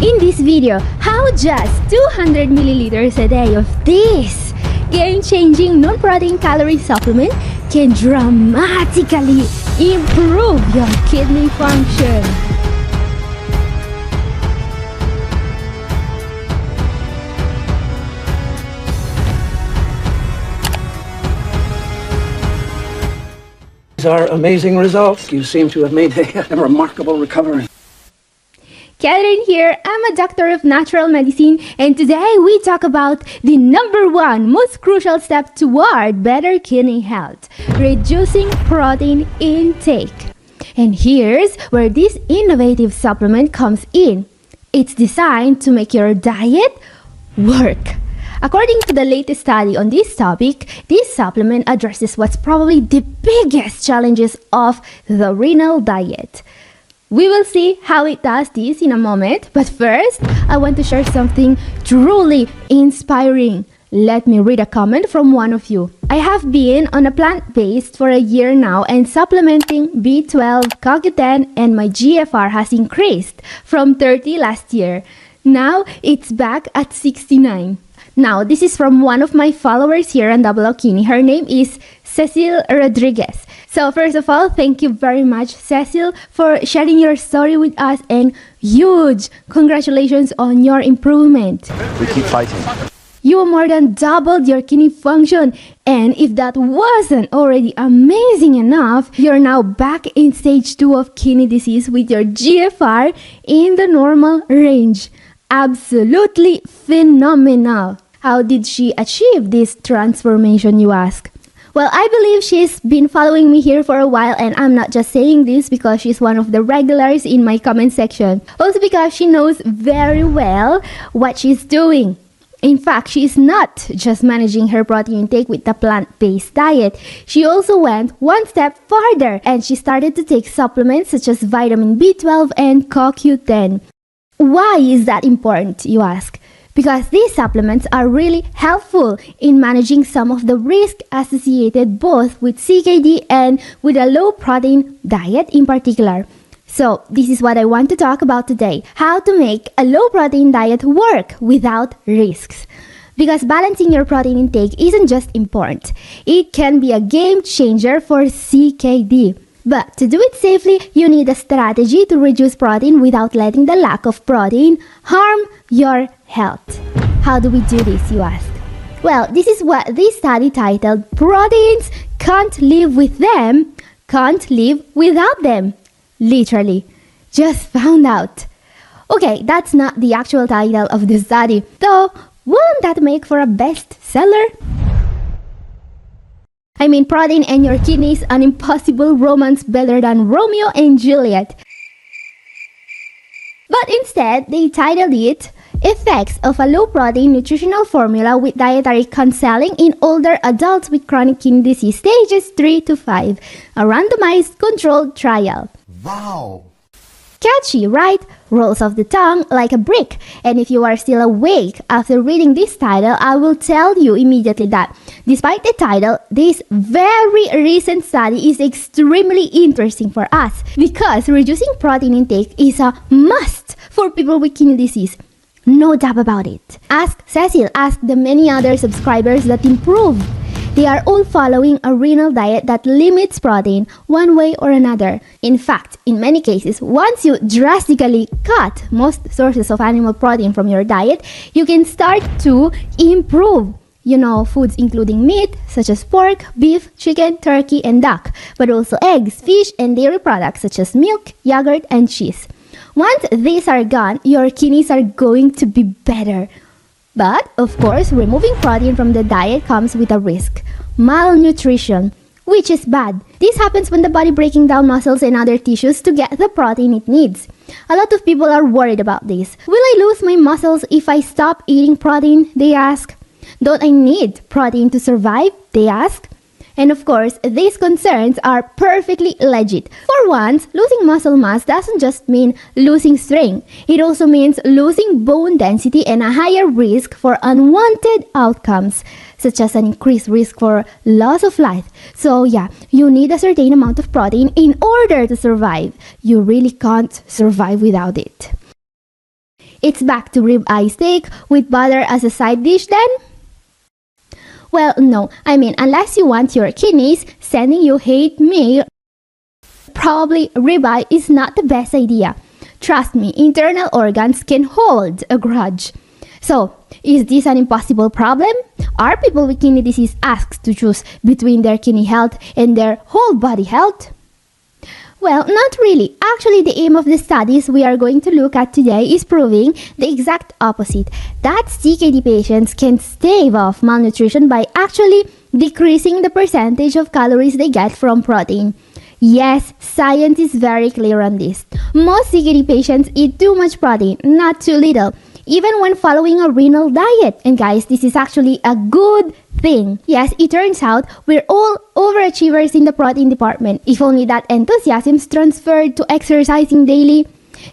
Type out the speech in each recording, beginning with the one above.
In this video, how just 200 milliliters a day of this game-changing non-protein calorie supplement can dramatically improve your kidney function. These are amazing results. You seem to have made a remarkable recovery. Catherine here, I'm a doctor of natural medicine, and today we talk about the number one most crucial step toward better kidney health: reducing protein intake. And here's where this innovative supplement comes in. It's designed to make your diet work. According to the latest study on this topic, this supplement addresses what's probably the biggest challenges of the renal diet. We will see how it does this in a moment, but first, I want to share something truly inspiring. Let me read a comment from one of you. I have been on a plant-based for a year now and supplementing B12, CoQ10, and my GFR has increased from 30 last year. Now, it's back at 69. Now, this is from one of my followers here on Double Okini. Her name is Cecil Rodriguez. So first of all, thank you very much, Cecil, for sharing your story with us, and huge congratulations on your improvement. We keep fighting. You more than doubled your kidney function, and if that wasn't already amazing enough, you're now back in stage 2 of kidney disease with your GFR in the normal range. Absolutely phenomenal. How did she achieve this transformation, you ask? Well, I believe she's been following me here for a while, and I'm not just saying this because she's one of the regulars in my comment section. Also because she knows very well what she's doing. In fact, she is not just managing her protein intake with the plant-based diet. She also went one step farther, and she started to take supplements such as vitamin B12 and CoQ10. Why is that important, you ask? Because these supplements are really helpful in managing some of the risk associated both with CKD and with a low protein diet in particular. So this is what I want to talk about today: how to make a low protein diet work without risks. Because balancing your protein intake isn't just important, it can be a game changer for CKD. But to do it safely, you need a strategy to reduce protein without letting the lack of protein harm your health. How do we do this, you ask? Well, this is what this study titled "Proteins Can't Live With Them, Can't Live Without Them." Literally. Just found out. Okay, that's not the actual title of the study, though won't that make for a bestseller? I mean, protein and your kidneys, an impossible romance better than Romeo and Juliet. But instead, they titled it "Effects of a Low-Protein Nutritional Formula with Dietary Counseling in Older Adults with Chronic Kidney Disease Stages 3 to 5, a randomized controlled trial." Wow! Catchy, right? Rolls off the tongue like a brick. And if you are still awake after reading this title, I will tell you immediately that despite the title, this very recent study is extremely interesting for us because reducing protein intake is a must for people with kidney disease. No doubt about it. Ask Cecil, ask the many other subscribers that improved. They are all following a renal diet that limits protein one way or another. In fact, in many cases, once you drastically cut most sources of animal protein from your diet, you can start to improve. You know, foods including meat, such as pork, beef, chicken, turkey, and duck, but also eggs, fish, and dairy products such as milk, yogurt, and cheese. Once these are gone, your kidneys are going to be better. But, of course, removing protein from the diet comes with a risk: malnutrition, which is bad. This happens when the body breaking down muscles and other tissues to get the protein it needs. A lot of people are worried about this. Will I lose my muscles if I stop eating protein? They ask. Don't I need protein to survive? They ask. And of course, these concerns are perfectly legit. For once, losing muscle mass doesn't just mean losing strength. It also means losing bone density and a higher risk for unwanted outcomes, such as an increased risk for loss of life. So yeah, you need a certain amount of protein in order to survive. You really can't survive without it. It's back to ribeye steak with butter as a side dish then? Well, no. I mean, unless you want your kidneys sending you hate mail, probably ribeye is not the best idea. Trust me, internal organs can hold a grudge. So, is this an impossible problem? Are people with kidney disease asked to choose between their kidney health and their whole body health? Well, not really. Actually, the aim of the studies we are going to look at today is proving the exact opposite. That CKD patients can stave off malnutrition by actually decreasing the percentage of calories they get from protein. Yes, science is very clear on this. Most CKD patients eat too much protein, not too little, even when following a renal diet. And guys, this is actually a good thing. Yes, it turns out we're all overachievers in the protein department. If only that enthusiasm's transferred to exercising daily.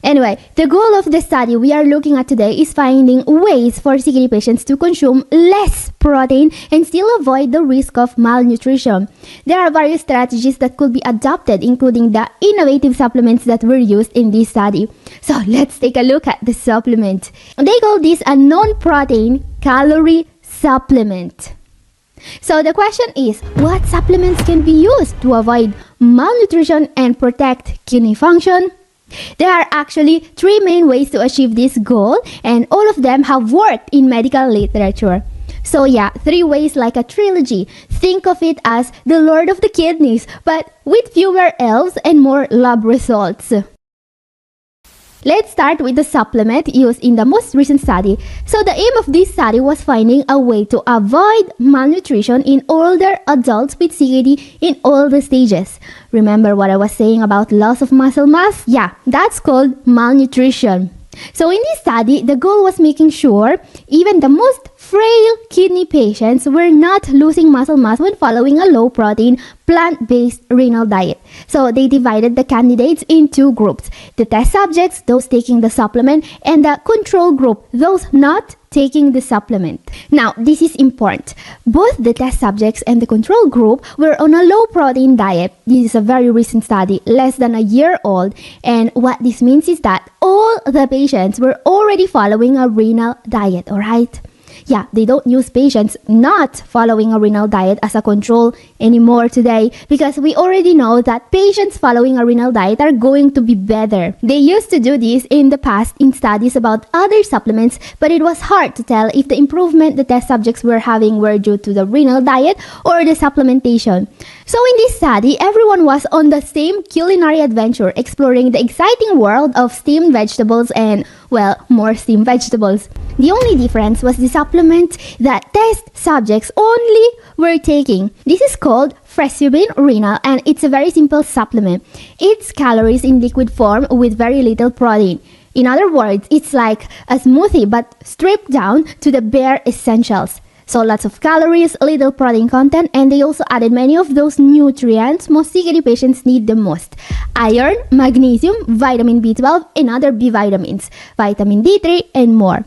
Anyway, the goal of the study we are looking at today is finding ways for CKD patients to consume less protein and still avoid the risk of malnutrition. There are various strategies that could be adopted, including the innovative supplements that were used in this study. So let's take a look at the supplement. They call this a non-protein calorie supplement. So the question is, what supplements can be used to avoid malnutrition and protect kidney function? There are actually 3 main ways to achieve this goal, and all of them have worked in medical literature. So yeah, 3 ways like a trilogy. Think of it as the Lord of the Kidneys, but with fewer elves and more lab results. Let's start with the supplement used in the most recent study. So the aim of this study was finding a way to avoid malnutrition in older adults with CKD in all the stages. Remember what I was saying about loss of muscle mass? Yeah, that's called malnutrition. So in this study, the goal was making sure even the most frail kidney patients were not losing muscle mass when following a low-protein, plant-based renal diet. So they divided the candidates in 2 groups: the test subjects, those taking the supplement, and the control group, those not taking the supplement. Now, this is important. Both the test subjects and the control group were on a low-protein diet. This is a very recent study, less than a year old, and what this means is that all the patients were already following a renal diet, alright? Yeah, they don't use patients not following a renal diet as a control anymore today, because we already know that patients following a renal diet are going to be better. They used to do this in the past in studies about other supplements, but it was hard to tell if the improvement the test subjects were having were due to the renal diet or the supplementation. So in this study, everyone was on the same culinary adventure, exploring the exciting world of steamed vegetables and, well, more steamed vegetables. The only difference was the supplement that test subjects only were taking. This is called Fresubin Renal, and it's a very simple supplement. It's calories in liquid form with very little protein. In other words, it's like a smoothie but stripped down to the bare essentials. So lots of calories, little protein content, and they also added many of those nutrients most CKD patients need the most: iron, magnesium, vitamin B12, and other B vitamins, vitamin D3, and more.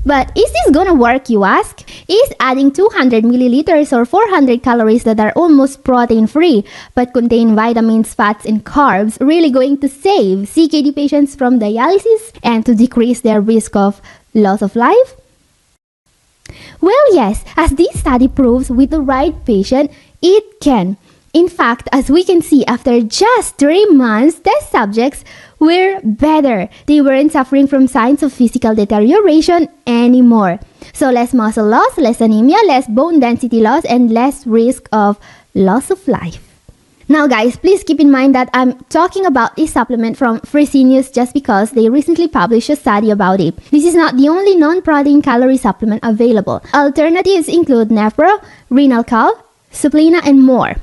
But is this gonna work, you ask? Is adding 200 milliliters or 400 calories that are almost protein-free but contain vitamins, fats, and carbs really going to save CKD patients from dialysis and to decrease their risk of loss of life? Well, yes, as this study proves, with the right patient, it can. In fact, as we can see, after just 3 months, test subjects were better. They weren't suffering from signs of physical deterioration anymore. So less muscle loss, less anemia, less bone density loss, and less risk of loss of life. Now guys, please keep in mind that I'm talking about this supplement from Fresenius just because they recently published a study about it. This is not the only non-protein calorie supplement available. Alternatives include Nepro, Renal Cal, Suplina, and more.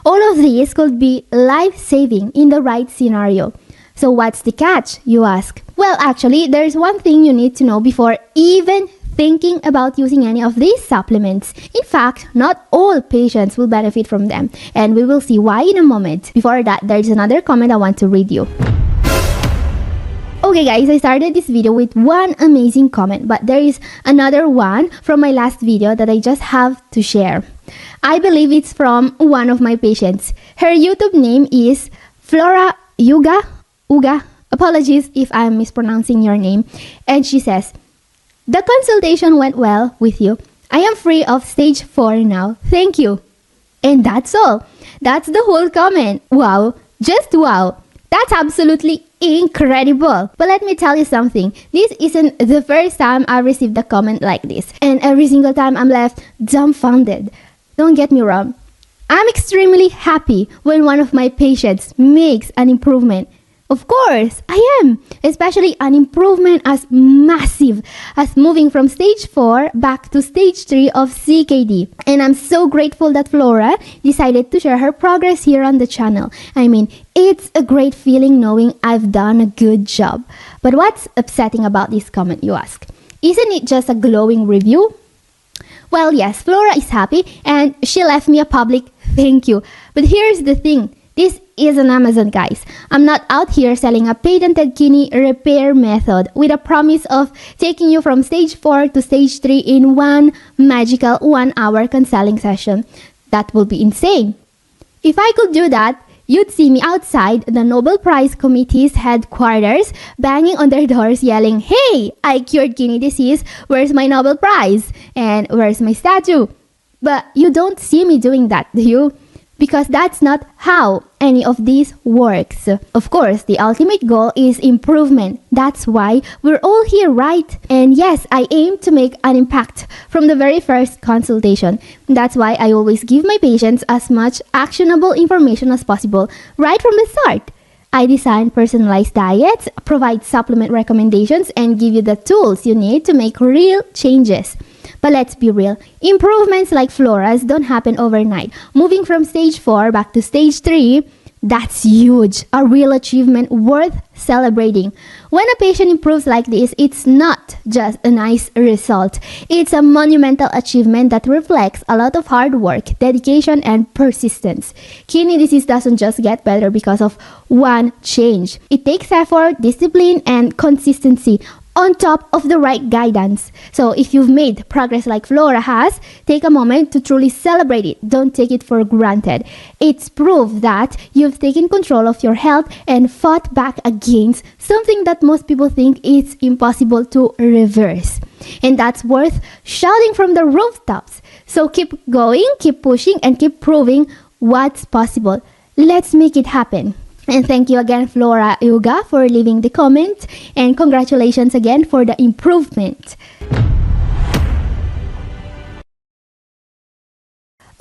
All of these could be life-saving in the right scenario. So what's the catch, you ask? Well, actually, there's one thing you need to know before even thinking about using any of these supplements. In fact, not all patients will benefit from them, and we will see why in a moment. Before that, there's another comment I want to read you. Okay guys, I started this video with one amazing comment, but there is another one from my last video that I just have to share. I believe it's from one of my patients. Her YouTube name is Flora Uga. Apologies if I'm mispronouncing your name. And she says, the consultation went well with you. I am free of stage 4 now. Thank you. And that's all. That's the whole comment. Wow. Just wow. That's absolutely incredible. But let me tell you something. This isn't the first time I received a comment like this. And every single time I'm left dumbfounded. Don't get me wrong. I'm extremely happy when one of my patients makes an improvement. Of course, I am. Especially an improvement as massive as moving from stage 4 back to stage 3 of CKD. And I'm so grateful that Flora decided to share her progress here on the channel. I mean, it's a great feeling knowing I've done a good job. But what's upsetting about this comment, you ask? Isn't it just a glowing review? Well, yes, Flora is happy and she left me a public thank you. But here's the thing. This is an Amazon, guys. I'm not out here selling a patented kidney repair method with a promise of taking you from stage 4 to stage 3 in one magical 1-hour counseling session. That would be insane. If I could do that, you'd see me outside the Nobel Prize Committee's headquarters, banging on their doors, yelling, "Hey, I cured kidney disease. Where's my Nobel Prize? And where's my statue?" But you don't see me doing that, do you? Because that's not how any of this works. Of course, the ultimate goal is improvement. That's why we're all here, right? And yes, I aim to make an impact from the very first consultation. That's why I always give my patients as much actionable information as possible right from the start. I design personalized diets, provide supplement recommendations, and give you the tools you need to make real changes. But let's be real, improvements like Flora's don't happen overnight. Moving from stage 4 back to stage 3, that's huge, a real achievement worth celebrating. When a patient improves like this, it's not just a nice result. It's a monumental achievement that reflects a lot of hard work, dedication, and persistence. Kidney disease doesn't just get better because of one change. It takes effort, discipline, and consistency on top of the right guidance. So if you've made progress like Flora has, take a moment to truly celebrate it. Don't take it for granted. It's proof that you've taken control of your health and fought back against something that most people think is impossible to reverse. And that's worth shouting from the rooftops. So keep going, keep pushing, and keep proving what's possible. Let's make it happen. And thank you again, Flora Yuga, for leaving the comment. And congratulations again for the improvement.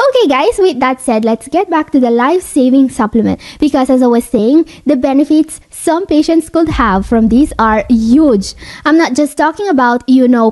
Okay guys, with that said, let's get back to the life-saving supplement. Because as I was saying, the benefits some patients could have from these are huge. I'm not just talking about,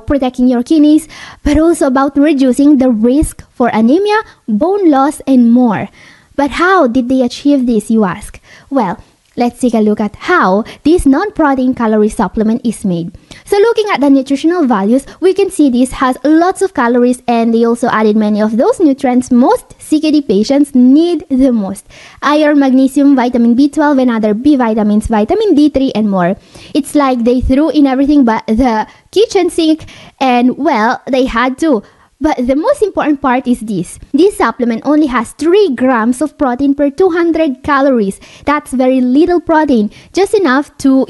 protecting your kidneys, but also about reducing the risk for anemia, bone loss, and more. But how did they achieve this, you ask? Well, let's take a look at how this non-protein calorie supplement is made. So looking at the nutritional values, we can see this has lots of calories and they also added many of those nutrients most CKD patients need the most. Iron, magnesium, vitamin B12 and other B vitamins, vitamin D3 and more. It's like they threw in everything but the kitchen sink and well, they had to. But the most important part is this. This supplement only has 3 grams of protein per 200 calories. That's very little protein. Just enough to,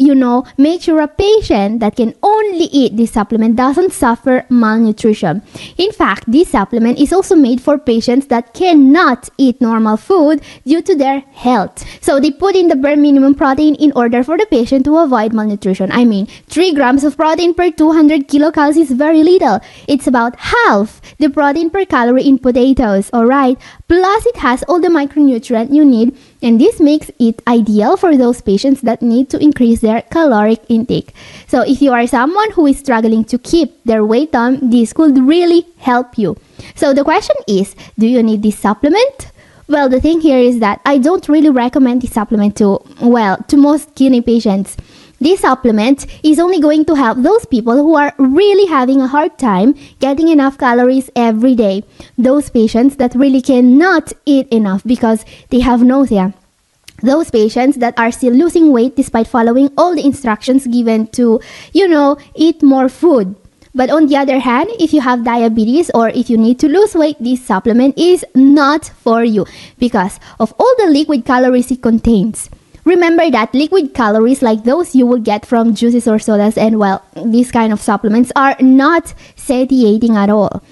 make sure a patient that can only eat this supplement doesn't suffer malnutrition. In fact, this supplement is also made for patients that cannot eat normal food due to their health. So they put in the bare minimum protein in order for the patient to avoid malnutrition. 3 grams of protein per 200 kilocalories is very little. It's about half the protein per calorie in potatoes, alright? Plus, it has all the micronutrient you need, and this makes it ideal for those patients that need to increase their caloric intake. So, if you are someone who is struggling to keep their weight on, this could really help you. So, the question is, do you need this supplement? Well, the thing here is that I don't really recommend this supplement to most kidney patients. This supplement is only going to help those people who are really having a hard time getting enough calories every day. Those patients that really cannot eat enough because they have nausea. Those patients that are still losing weight despite following all the instructions given to, eat more food. But on the other hand, if you have diabetes or if you need to lose weight, this supplement is not for you because of all the liquid calories it contains. Remember that liquid calories like those you will get from juices or sodas and, well, these kind of supplements are not satiating at all.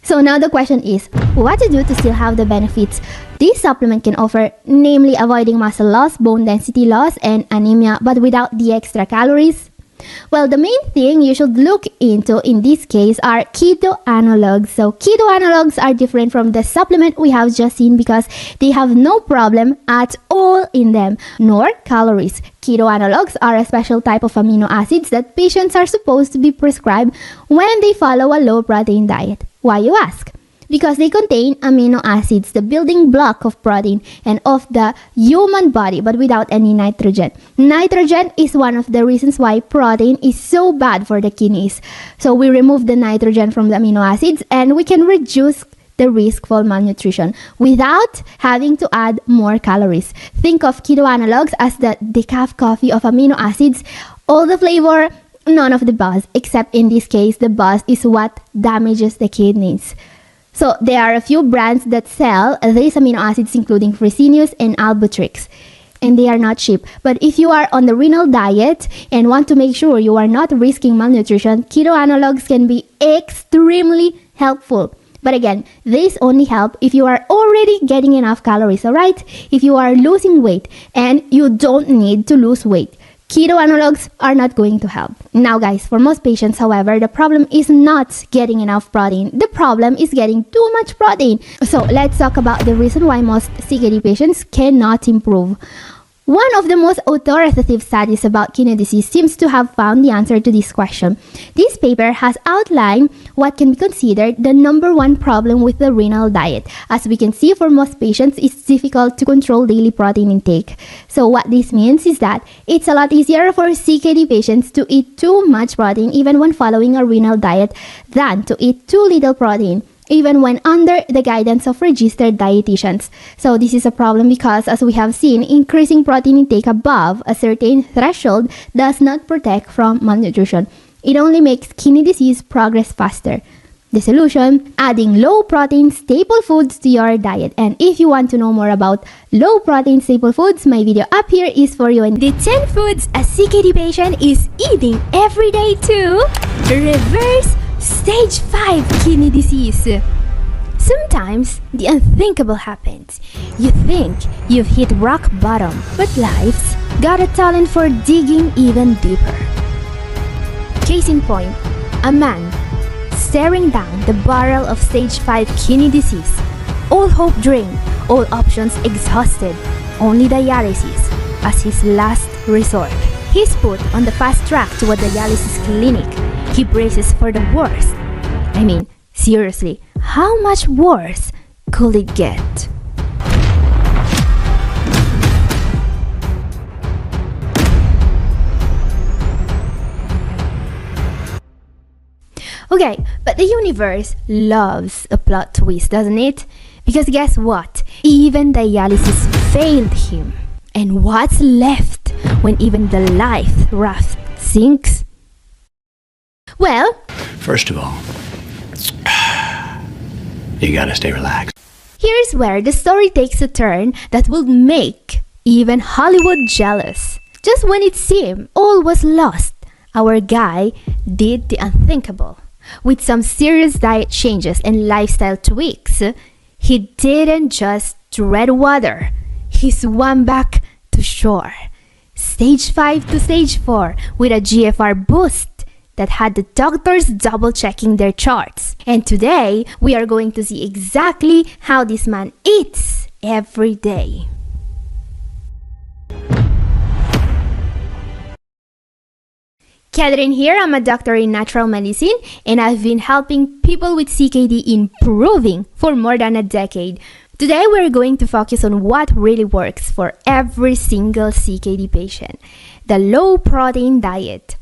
So now the question is, what to do to still have the benefits this supplement can offer, namely avoiding muscle loss, bone density loss, and anemia, but without the extra calories? Well, the main thing you should look into in this case are keto analogs. So keto analogs are different from the supplement we have just seen because they have no problem at all in them, nor calories. Keto analogs are a special type of amino acids that patients are supposed to be prescribed when they follow a low-protein diet. Why, you ask? Because they contain amino acids, the building block of protein and of the human body, but without any nitrogen. Nitrogen is one of the reasons why protein is so bad for the kidneys. So we remove the nitrogen from the amino acids and we can reduce the risk for malnutrition without having to add more calories. Think of keto analogs as the decaf coffee of amino acids. All the flavor, none of the buzz, except in this case, the buzz is what damages the kidneys. So there are a few brands that sell these amino acids including Fresenius and Albutrix, and they are not cheap. But if you are on the renal diet and want to make sure you are not risking malnutrition, keto analogs can be extremely helpful. But again, these only help if you are already getting enough calories, alright? If you are losing weight and you don't need to lose weight, keto analogs are not going to help. Now guys, for most patients, however, the problem is not getting enough protein. The problem is getting too much protein. So let's talk about the reason why most CKD patients cannot improve. One of the most authoritative studies about kidney disease seems to have found the answer to this question. This paper has outlined what can be considered the number one problem with the renal diet. As we can see, for most patients, it's difficult to control daily protein intake. So what this means is that it's a lot easier for CKD patients to eat too much protein even when following a renal diet than to eat too little protein, even when under the guidance of registered dietitians. So this is a problem because, as we have seen, increasing protein intake above a certain threshold does not protect from malnutrition. It only makes kidney disease progress faster. The solution? Adding low-protein staple foods to your diet. And if you want to know more about low-protein staple foods, my video up here is for you. And the 10 foods a CKD patient is eating every day to reverse Stage 5 kidney disease. Sometimes the unthinkable happens. You think you've hit rock bottom, but life's got a talent for digging even deeper. Case in point, a man staring down the barrel of stage 5 kidney disease. All hope drained, all options exhausted, only dialysis as his last resort. He's put on the fast track to a dialysis clinic. He braces for the worst. I mean, seriously, how much worse could it get? Okay, but the universe loves a plot twist, doesn't it? Because guess what? Even dialysis failed him. And what's left when even the life raft sinks? Well, first of all, you gotta stay relaxed. Here's where the story takes a turn that will make even Hollywood jealous. Just when it seemed all was lost, our guy did the unthinkable. With some serious diet changes and lifestyle tweaks, he didn't just tread water, he swam back to shore. Stage 5 to stage 4 with a GFR boost that had the doctors double-checking their charts. And today, we are going to see exactly how this man eats every day. Catherine here, I'm a doctor in natural medicine, and I've been helping people with CKD improving for more than a decade. Today, we're going to focus on what really works for every single CKD patient, the low-protein diet.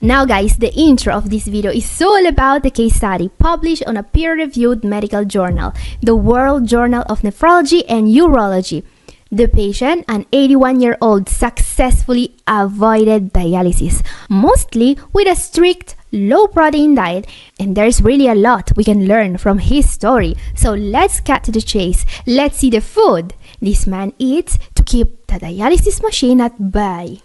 Now guys, the intro of this video is all about the case study published on a peer-reviewed medical journal, the World Journal of Nephrology and Urology. The patient, an 81-year-old, successfully avoided dialysis, mostly with a strict low-protein diet, and there's really a lot we can learn from his story. So let's cut to the chase. Let's see the food this man eats to to keep the dialysis machine at bay.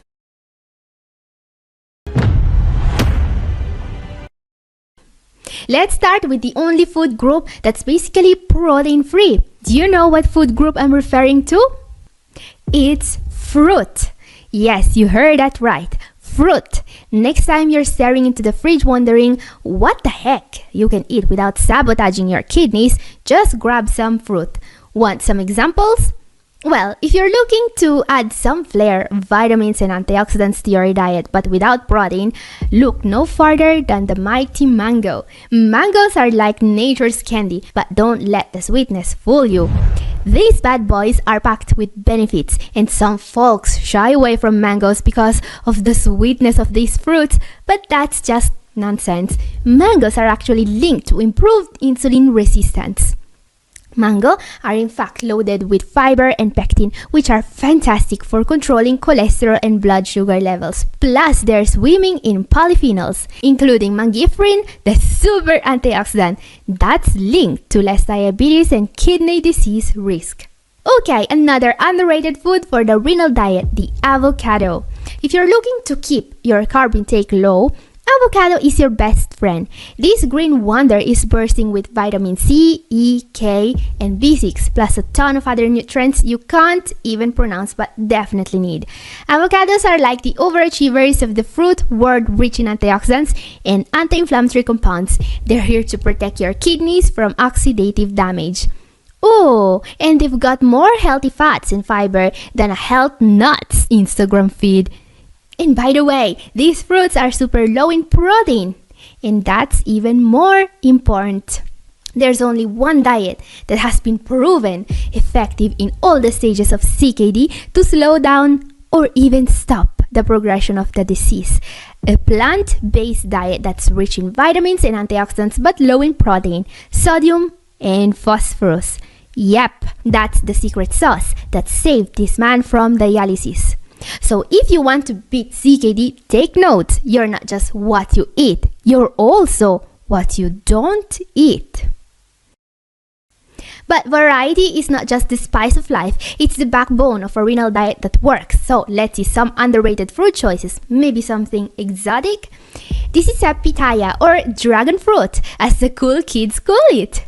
Let's start with the only food group that's basically protein-free. Do you know what food group I'm referring to? It's fruit. Yes, you heard that right. Fruit. Next time you're staring into the fridge wondering what the heck you can eat without sabotaging your kidneys, just grab some fruit. Want some examples? Well, if you're looking to add some flair, vitamins and antioxidants to your diet but without protein, look no farther than the mighty mango. Mangoes are like nature's candy, but don't let the sweetness fool you. These bad boys are packed with benefits, and some folks shy away from mangoes because of the sweetness of these fruits, but that's just nonsense. Mangoes are actually linked to improved insulin resistance. Mango are in fact loaded with fiber and pectin, which are fantastic for controlling cholesterol and blood sugar levels. Plus, they're swimming in polyphenols, including mangifrin, the super antioxidant that's linked to less diabetes and kidney disease risk. Okay, another underrated food for the renal diet, the avocado. If you're looking to keep your carb intake low, avocado is your best friend. This green wonder is bursting with vitamin C, E, K, and B6, plus a ton of other nutrients you can't even pronounce but definitely need. Avocados are like the overachievers of the fruit world, rich in antioxidants and anti-inflammatory compounds. They're here to protect your kidneys from oxidative damage. Oh, and they've got more healthy fats and fiber than a health nuts Instagram feed. And by the way, these fruits are super low in protein. And that's even more important. There's only one diet that has been proven effective in all the stages of CKD to slow down or even stop the progression of the disease. A plant-based diet that's rich in vitamins and antioxidants but low in protein, sodium, and phosphorus. Yep, that's the secret sauce that saved this man from dialysis. So if you want to beat CKD, take note. You're not just what you eat, you're also what you don't eat. But variety is not just the spice of life, it's the backbone of a renal diet that works. So let's see some underrated fruit choices, maybe something exotic. This is a pitaya, or dragon fruit, as the cool kids call it.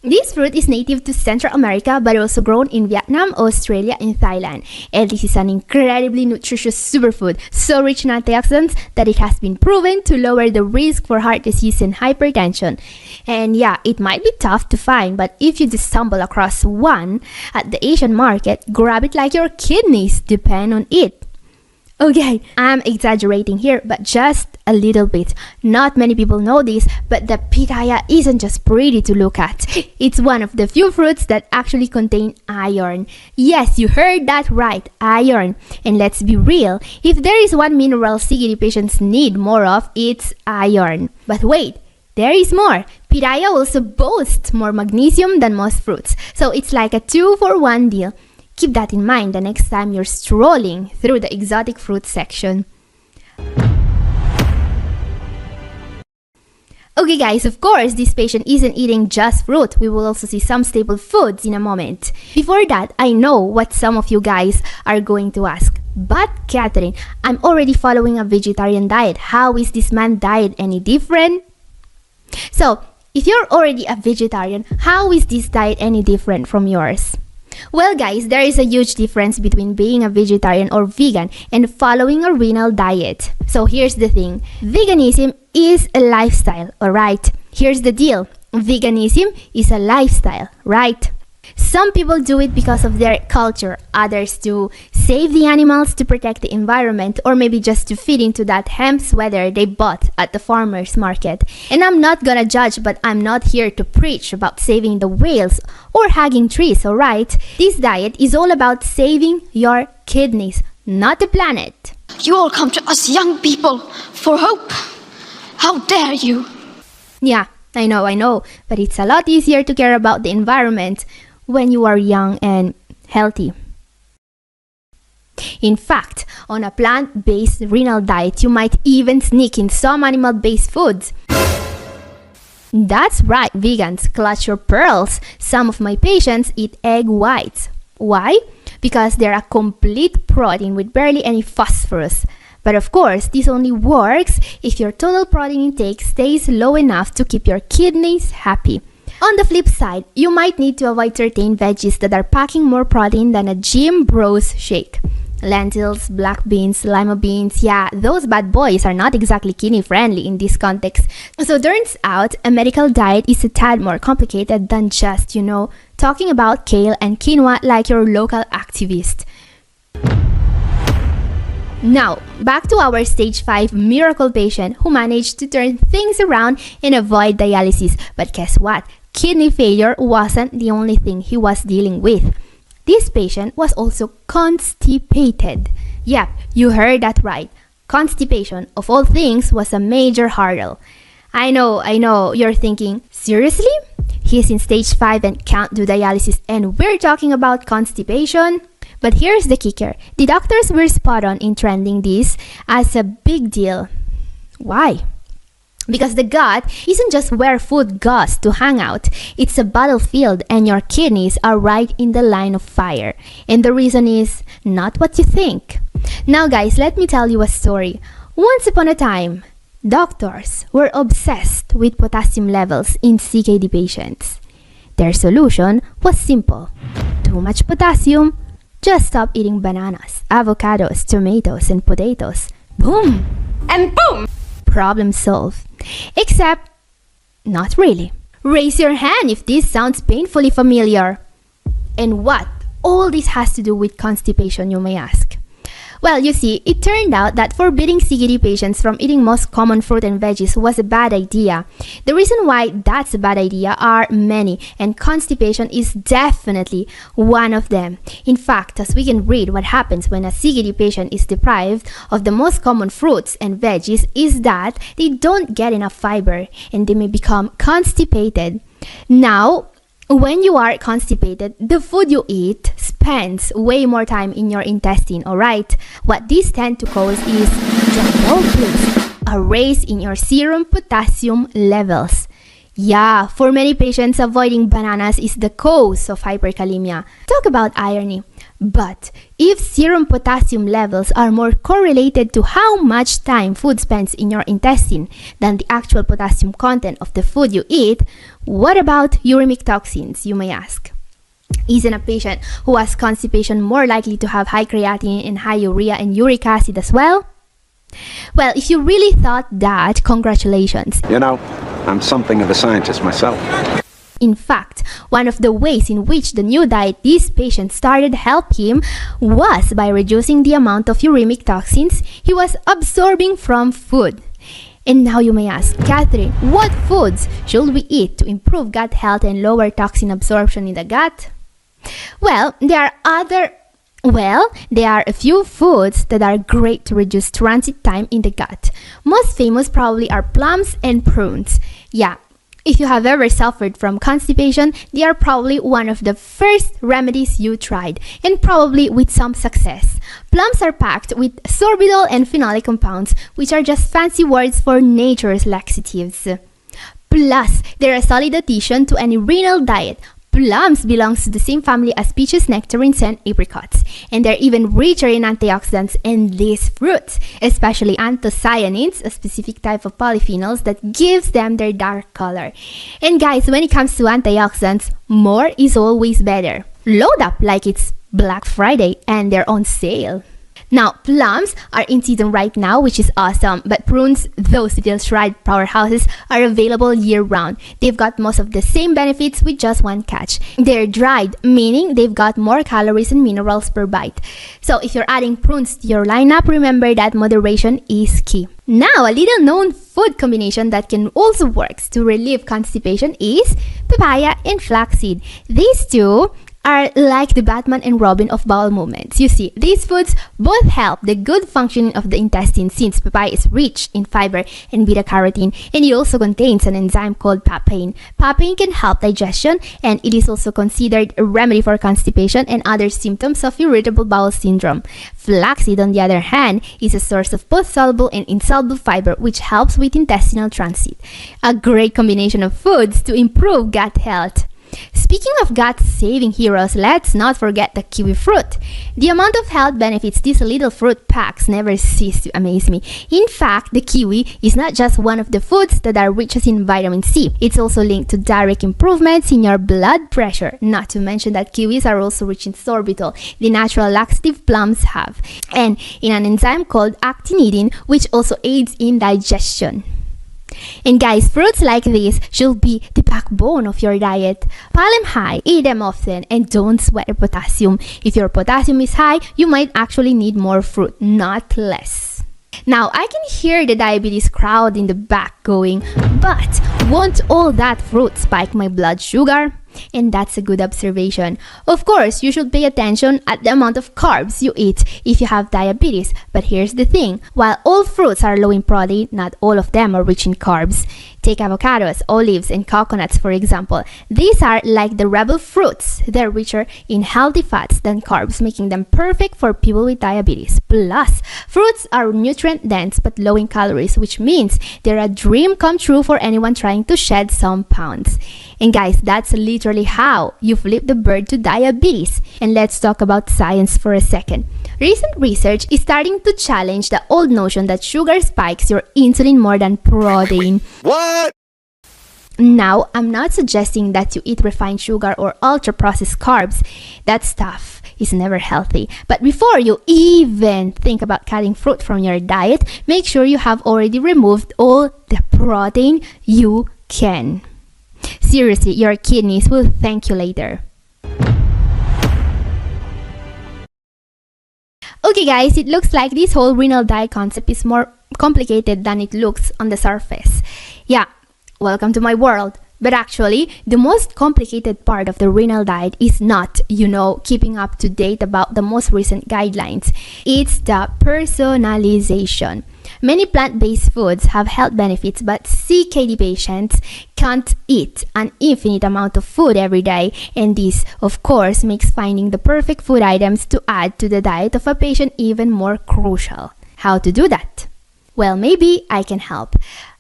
This fruit is native to Central America but also grown in Vietnam, Australia, and Thailand. And this is an incredibly nutritious superfood, so rich in antioxidants that it has been proven to lower the risk for heart disease and hypertension. And yeah, it might be tough to find, but if you just stumble across one at the Asian market, grab it like your kidneys depend on it. Okay, I'm exaggerating here, but just a little bit. Not many people know this, but the pitaya isn't just pretty to look at. It's one of the few fruits that actually contain iron. Yes, you heard that right, iron. And let's be real, if there is one mineral CKD patients need more of, it's iron. But wait, there is more. Pitaya also boasts more magnesium than most fruits, so it's like a 2-for-1 deal. Keep that in mind the next time you're strolling through the exotic fruit section. Okay guys, of course, this patient isn't eating just fruit. We will also see some staple foods in a moment. Before that, I know what some of you guys are going to ask. But Catherine, I'm already following a vegetarian diet. How is this man's diet any different? So, if you're already a vegetarian, how is this diet any different from yours? Well guys, there is a huge difference between being a vegetarian or vegan and following a renal diet. So here's the thing, veganism is a lifestyle, alright? Here's the deal, veganism is a lifestyle, right? Some people do it because of their culture, others to save the animals, to protect the environment, or maybe just to fit into that hemp sweater they bought at the farmer's market. And I'm not gonna judge, but I'm not here to preach about saving the whales or hugging trees, alright? This diet is all about saving your kidneys, not the planet. You all come to us young people for hope. How dare you? Yeah, I know, but it's a lot easier to care about the environment when you are young and healthy. In fact, on a plant-based renal diet, you might even sneak in some animal-based foods. That's right, vegans, clutch your pearls. Some of my patients eat egg whites. Why? because they're a complete protein with barely any phosphorus. But of course, this only works if your total protein intake stays low enough to keep your kidneys happy. On the flip side, you might need to avoid certain veggies that are packing more protein than a gym bros shake. Lentils, black beans, lima beans, yeah, those bad boys are not exactly kidney friendly in this context. So turns out a medical diet is a tad more complicated than just, talking about kale and quinoa like your local activist. Now, back to our stage 5 miracle patient who managed to turn things around and avoid dialysis. But guess what? Kidney failure wasn't the only thing he was dealing with. This patient was also constipated. Yep, you heard that right. Constipation, of all things, was a major hurdle. I know, you're thinking, seriously? He's in stage 5 and can't do dialysis and we're talking about constipation? But here's the kicker. The doctors were spot on in trending this as a big deal. Why? Because the gut isn't just where food goes to hang out. It's a battlefield and your kidneys are right in the line of fire. And the reason is not what you think. Now guys, let me tell you a story. Once upon a time, doctors were obsessed with potassium levels in CKD patients. Their solution was simple. Too much potassium, just stop eating bananas, avocados, tomatoes, and potatoes. Boom! And boom! Problem solved. Except, not really. Raise your hand if this sounds painfully familiar. And what all this has to do with constipation, you may ask? Well, you see, it turned out that forbidding CKD patients from eating most common fruit and veggies was a bad idea. The reason why that's a bad idea are many, and constipation is definitely one of them. In fact, as we can read, what happens when a CKD patient is deprived of the most common fruits and veggies is that they don't get enough fiber and they may become constipated. Now, when you are constipated, the food you eat spends way more time in your intestine, alright? What this tends to cause is, a raise in your serum potassium levels. Yeah, for many patients, avoiding bananas is the cause of hyperkalemia. Talk about irony. But if serum potassium levels are more correlated to how much time food spends in your intestine than the actual potassium content of the food you eat, what about uremic toxins, you may ask? Isn't a patient who has constipation more likely to have high creatinine and high urea and uric acid as well? Well, if you really thought that, congratulations. I'm something of a scientist myself. In fact, one of the ways in which the new diet this patient started helped him was by reducing the amount of uremic toxins he was absorbing from food. And now you may ask, Catherine, what foods should we eat to improve gut health and lower toxin absorption in the gut? Well, there are a few foods that are great to reduce transit time in the gut. Most famous probably are plums and prunes. Yeah, if you have ever suffered from constipation, they are probably one of the first remedies you tried, and probably with some success. Plums are packed with sorbitol and phenolic compounds, which are just fancy words for nature's laxatives. Plus, they're a solid addition to any renal diet. Plums belongs to the same family as peaches, nectarines, and apricots, and they're even richer in antioxidants than these fruits, especially anthocyanins, a specific type of polyphenols that gives them their dark color. And guys, when it comes to antioxidants, more is always better. Load up like it's Black Friday and they're on sale. Now, plums are in season right now, which is awesome, but prunes, those little shred powerhouses, are available year-round. They've got most of the same benefits with just one catch. They're dried, meaning they've got more calories and minerals per bite. So if you're adding prunes to your lineup, remember that moderation is key. Now, a little known food combination that can also work to relieve constipation is papaya and flaxseed. These two are like the Batman and Robin of bowel movements. You see, these foods both help the good functioning of the intestine since papaya is rich in fiber and beta-carotene, and it also contains an enzyme called papain. Papain can help digestion, and it is also considered a remedy for constipation and other symptoms of irritable bowel syndrome. Flaxseed, on the other hand, is a source of both soluble and insoluble fiber, which helps with intestinal transit. A great combination of foods to improve gut health. Speaking of gut-saving heroes, let's not forget the kiwi fruit. The amount of health benefits these little fruit packs never cease to amaze me. In fact, the kiwi is not just one of the foods that are richest in vitamin C. It's also linked to direct improvements in your blood pressure. Not to mention that kiwis are also rich in sorbitol, the natural laxative plums have, and in an enzyme called actinidin, which also aids in digestion. And guys, fruits like this should be the backbone of your diet. Pile them high, eat them often, and don't sweat the potassium. If your potassium is high, you might actually need more fruit, not less. Now, I can hear the diabetes crowd in the back going, but won't all that fruit spike my blood sugar? And that's a good observation. Of course, you should pay attention at the amount of carbs you eat if you have diabetes. But here's the thing, while all fruits are low in protein, not all of them are rich in carbs. Take avocados, olives, and coconuts for example. These are like the rebel fruits. They're richer in healthy fats than carbs, making them perfect for people with diabetes. Plus, fruits are nutrient dense but low in calories, which means they're a dream come true for anyone trying to shed some pounds. And guys, that's literally how you flip the bird to diabetes. And let's talk about science for a second. Recent research is starting to challenge the old notion that sugar spikes your insulin more than protein. What? Now, I'm not suggesting that you eat refined sugar or ultra-processed carbs. That stuff is never healthy. But before you even think about cutting fruit from your diet, make sure you have already removed all the protein you can. Seriously, your kidneys will thank you later. Okay guys, it looks like this whole renal diet concept is more complicated than it looks on the surface. Yeah, welcome to my world. But actually, the most complicated part of the renal diet is not, keeping up to date about the most recent guidelines. It's the personalization. Many plant-based foods have health benefits, but CKD patients can't eat an infinite amount of food every day, and this, of course, makes finding the perfect food items to add to the diet of a patient even more crucial. How to do that? Well, maybe I can help.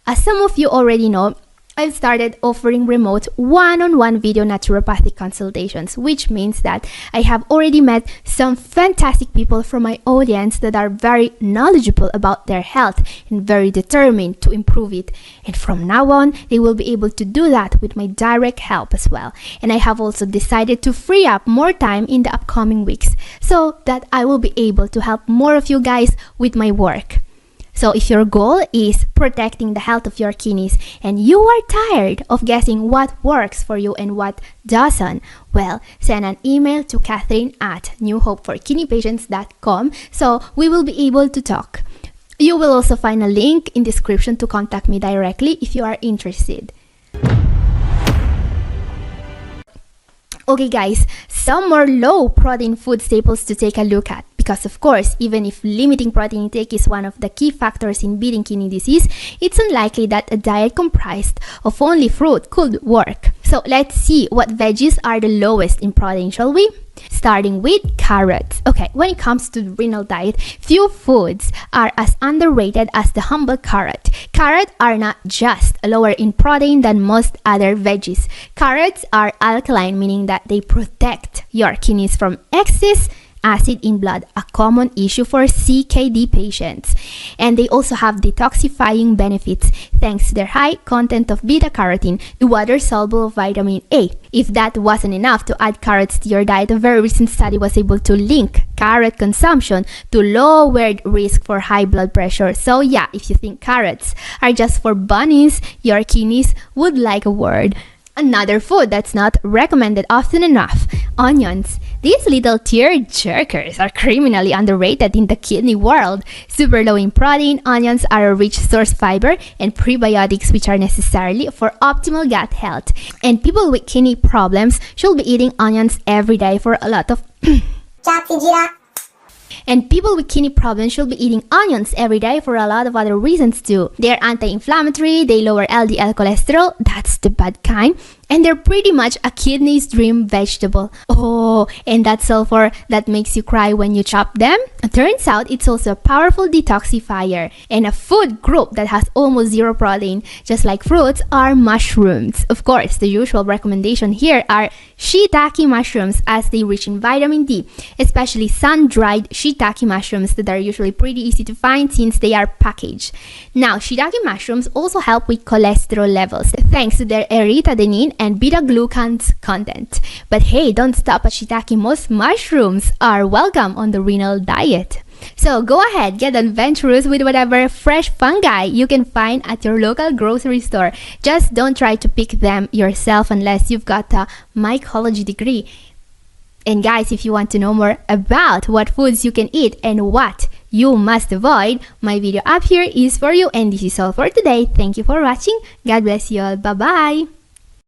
As some of you already know, I've started offering remote one-on-one video naturopathic consultations, which means that I have already met some fantastic people from my audience that are very knowledgeable about their health and very determined to improve it. And from now on, they will be able to do that with my direct help as well. And I have also decided to free up more time in the upcoming weeks so that I will be able to help more of you guys with my work. So if your goal is protecting the health of your kidneys and you are tired of guessing what works for you and what doesn't, well, send an email to Catherine@newhopeforkidneypatients.com so we will be able to talk. You will also find a link in the description to contact me directly if you are interested. Okay guys, some more low protein food staples to take a look at. Because of course, even if limiting protein intake is one of the key factors in beating kidney disease, it's unlikely that a diet comprised of only fruit could work. So let's see what veggies are the lowest in protein, shall we? Starting with carrots. Okay, when it comes to the renal diet, few foods are as underrated as the humble carrot. Carrots are not just lower in protein than most other veggies. Carrots are alkaline, meaning that they protect your kidneys from excess acid in blood, a common issue for CKD patients. And they also have detoxifying benefits thanks to their high content of beta-carotene, the water-soluble vitamin A. If that wasn't enough to add carrots to your diet, a very recent study was able to link carrot consumption to lowered risk for high blood pressure. So yeah, if you think carrots are just for bunnies, your kidneys would like a word. Another food that's not recommended often enough, onions. These little tear jerkers are criminally underrated in the kidney world. Super low in protein, onions are a rich source of fiber and prebiotics which are necessary for optimal gut health. And people with kidney problems should be eating onions every day for a lot of And people with kidney problems should be eating onions every day for a lot of other reasons too. They're anti-inflammatory, they lower LDL cholesterol, that's the bad kind, And they're pretty much a kidney's dream vegetable. Oh, and that sulfur that makes you cry when you chop them? Turns out it's also a powerful detoxifier. And a food group that has almost zero protein, just like fruits, are mushrooms. Of course, the usual recommendation here are shiitake mushrooms as they rich in vitamin D, especially sun-dried shiitake mushrooms that are usually pretty easy to find since they are packaged. Now, shiitake mushrooms also help with cholesterol levels thanks to their erythadinin and beta-glucans content. But hey, don't stop at shiitake. Most mushrooms are welcome on the renal diet. So go ahead, get adventurous with whatever fresh fungi you can find at your local grocery store. Just don't try to pick them yourself unless you've got a mycology degree. And guys, if you want to know more about what foods you can eat and what you must avoid, my video up here is for you. And this is all for today. Thank you for watching. God bless you all. Bye-bye.